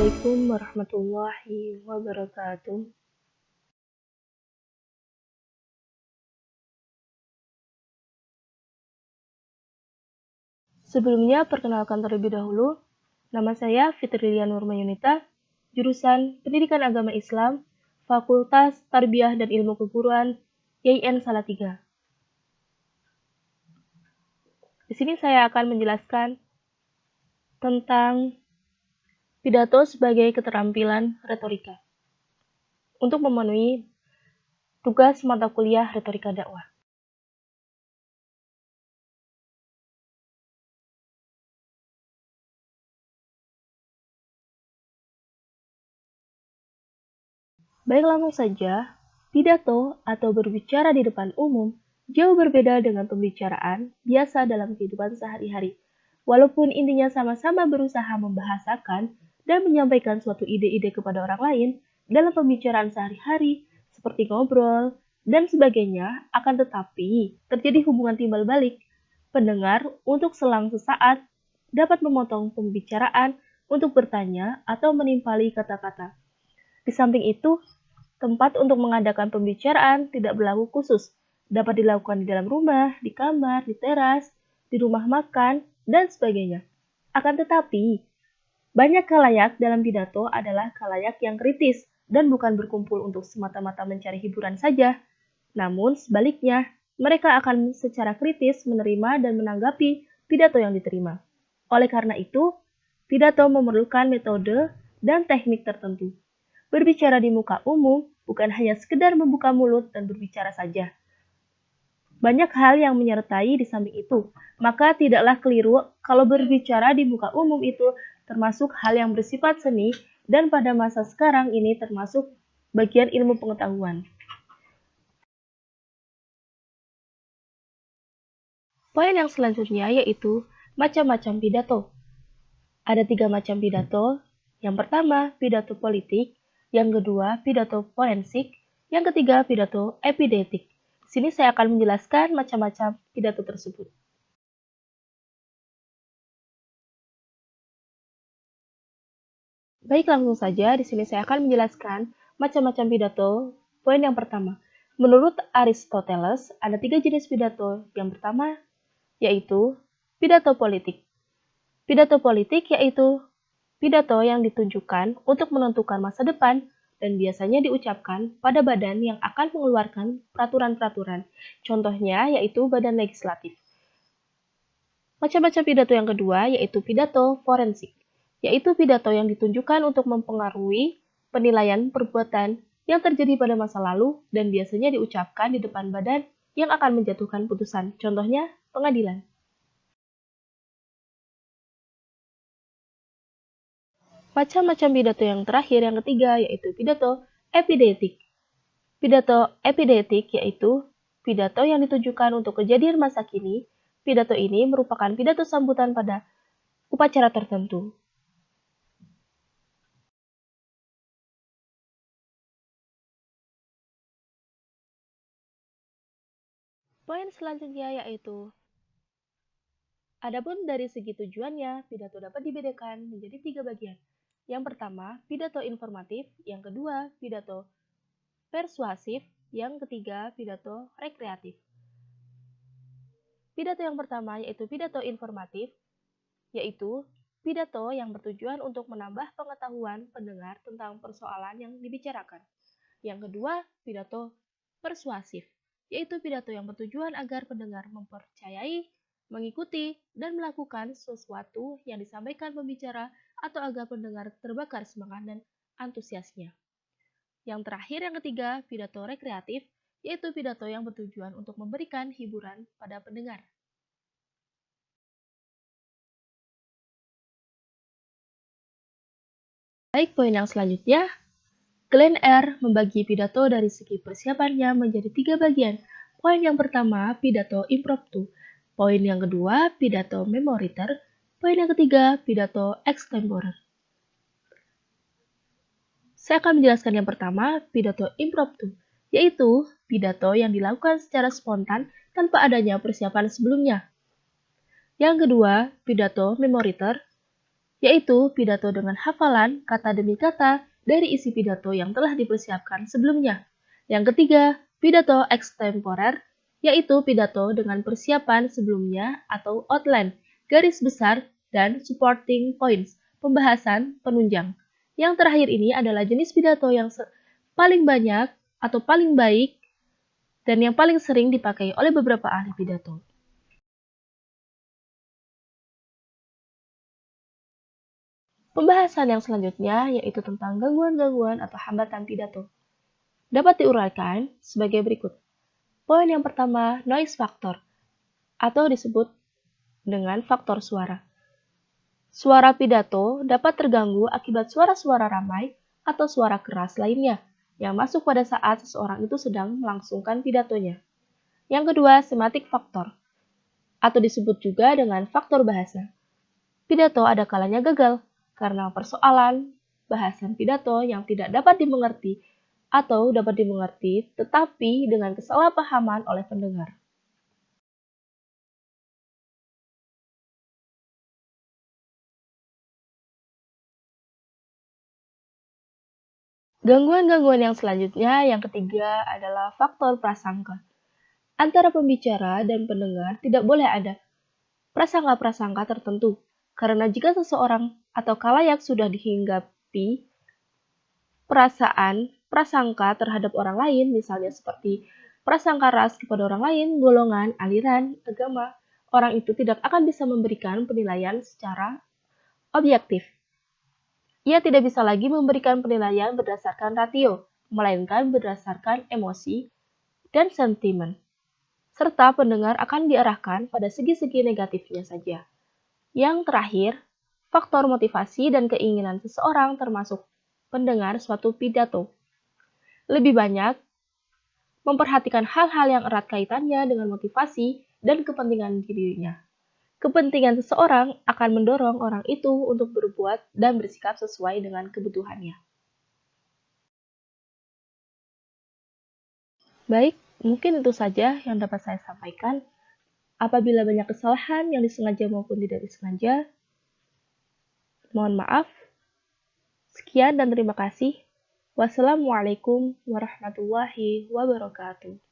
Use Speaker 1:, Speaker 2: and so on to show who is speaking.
Speaker 1: Assalamualaikum warahmatullahi wabarakatuh. Sebelumnya, perkenalkan terlebih dahulu, nama saya Fitrilia Nurmayunita, jurusan Pendidikan Agama Islam, Fakultas Tarbiyah dan Ilmu Keguruan, YIN Salatiga. Di sini saya akan menjelaskan tentang pidato sebagai keterampilan retorika untuk memenuhi tugas mata kuliah retorika dakwah. Baik, langsung saja, pidato atau berbicara di depan umum jauh berbeda dengan pembicaraan biasa dalam kehidupan sehari-hari. Walaupun intinya sama-sama berusaha membahasakan dan menyampaikan suatu ide-ide kepada orang lain, dalam pembicaraan sehari-hari seperti ngobrol dan sebagainya, akan tetapi terjadi hubungan timbal balik. Pendengar untuk selang sesaat dapat memotong pembicaraan untuk bertanya atau menimpali kata-kata. Di samping itu, tempat untuk mengadakan pembicaraan tidak berlaku khusus, dapat dilakukan di dalam rumah, di kamar, di teras, di rumah makan, dan sebagainya. Akan tetapi, banyak khalayak dalam pidato adalah khalayak yang kritis dan bukan berkumpul untuk semata-mata mencari hiburan saja. Namun sebaliknya, mereka akan secara kritis menerima dan menanggapi pidato yang diterima. Oleh karena itu, pidato memerlukan metode dan teknik tertentu. Berbicara di muka umum bukan hanya sekedar membuka mulut dan berbicara saja. Banyak hal yang menyertai di samping itu, maka tidaklah keliru kalau berbicara di muka umum itu termasuk hal yang bersifat seni dan pada masa sekarang ini termasuk bagian ilmu pengetahuan. Poin yang selanjutnya yaitu macam-macam pidato. Ada 3 macam pidato. Yang pertama, pidato politik. Yang kedua, pidato forensik. Yang ketiga, pidato epidetik. Di sini saya akan menjelaskan macam-macam pidato tersebut. Baik, langsung saja di sini saya akan menjelaskan macam-macam pidato. Poin yang pertama, menurut Aristoteles ada 3 jenis pidato. Yang pertama yaitu pidato politik. Pidato politik yaitu pidato yang ditunjukkan untuk menentukan masa depan dan biasanya diucapkan pada badan yang akan mengeluarkan peraturan-peraturan. Contohnya yaitu badan legislatif. Macam-macam pidato yang kedua yaitu pidato forensik, yaitu pidato yang ditunjukkan untuk mempengaruhi penilaian perbuatan yang terjadi pada masa lalu dan biasanya diucapkan di depan badan yang akan menjatuhkan putusan. Contohnya pengadilan. Macam-macam pidato yang terakhir yang ketiga yaitu pidato epidetik. Pidato epidetik yaitu pidato yang ditujukan untuk kejadian masa kini. Pidato ini merupakan pidato sambutan pada upacara tertentu. Poin selanjutnya yaitu adapun dari segi tujuannya, pidato dapat dibedakan menjadi 3 bagian. Yang pertama, pidato informatif. Yang kedua, pidato persuasif. Yang ketiga, pidato rekreatif. Pidato yang pertama yaitu pidato informatif, yaitu pidato yang bertujuan untuk menambah pengetahuan pendengar tentang persoalan yang dibicarakan. Yang kedua, pidato persuasif, yaitu pidato yang bertujuan agar pendengar mempercayai, mengikuti, dan melakukan sesuatu yang disampaikan pembicara atau agar pendengar terbakar semangat dan antusiasnya. Yang terakhir, yang ketiga, pidato rekreatif, yaitu pidato yang bertujuan untuk memberikan hiburan pada pendengar. Baik, poin yang selanjutnya, Glenn R. membagi pidato dari segi persiapannya menjadi 3 bagian. Poin yang pertama, pidato impromptu. Poin yang kedua, pidato memoriter. Poin yang ketiga, pidato extempore. Saya akan menjelaskan yang pertama, pidato impromptu, yaitu pidato yang dilakukan secara spontan tanpa adanya persiapan sebelumnya. Yang kedua, pidato memoriter, yaitu pidato dengan hafalan kata demi kata dari isi pidato yang telah dipersiapkan sebelumnya. Yang ketiga, pidato extemporer, yaitu pidato dengan persiapan sebelumnya atau outline, garis besar, dan supporting points, pembahasan penunjang. Yang terakhir ini adalah jenis pidato yang paling banyak atau paling baik dan yang paling sering dipakai oleh beberapa ahli pidato. Pembahasan yang selanjutnya yaitu tentang gangguan-gangguan atau hambatan pidato. Dapat diuraikan sebagai berikut. Poin yang pertama, noise factor, atau disebut dengan faktor suara. Suara pidato dapat terganggu akibat suara-suara ramai atau suara keras lainnya yang masuk pada saat seseorang itu sedang melangsungkan pidatonya. Yang kedua, semantic factor, atau disebut juga dengan faktor bahasa. Pidato ada kalanya gagal karena persoalan bahasan pidato yang tidak dapat dimengerti atau dapat dimengerti tetapi dengan kesalahpahaman oleh pendengar. Gangguan-gangguan yang selanjutnya yang ketiga adalah faktor prasangka. Antara pembicara dan pendengar tidak boleh ada prasangka-prasangka tertentu, karena jika seseorang atau khalayak sudah dihinggapi perasaan prasangka terhadap orang lain, misalnya seperti prasangka ras kepada orang lain, golongan, aliran, agama, orang itu tidak akan bisa memberikan penilaian secara objektif. Ia tidak bisa lagi memberikan penilaian berdasarkan rasio, melainkan berdasarkan emosi dan sentimen. Serta pendengar akan diarahkan pada segi-segi negatifnya saja. Yang terakhir, faktor motivasi dan keinginan seseorang termasuk pendengar suatu pidato. Lebih banyak memperhatikan hal-hal yang erat kaitannya dengan motivasi dan kepentingan dirinya. Kepentingan seseorang akan mendorong orang itu untuk berbuat dan bersikap sesuai dengan kebutuhannya. Baik, mungkin itu saja yang dapat saya sampaikan. Apabila banyak kesalahan yang disengaja maupun tidak disengaja, mohon maaf. Sekian dan terima kasih. Wassalamualaikum warahmatullahi wabarakatuh.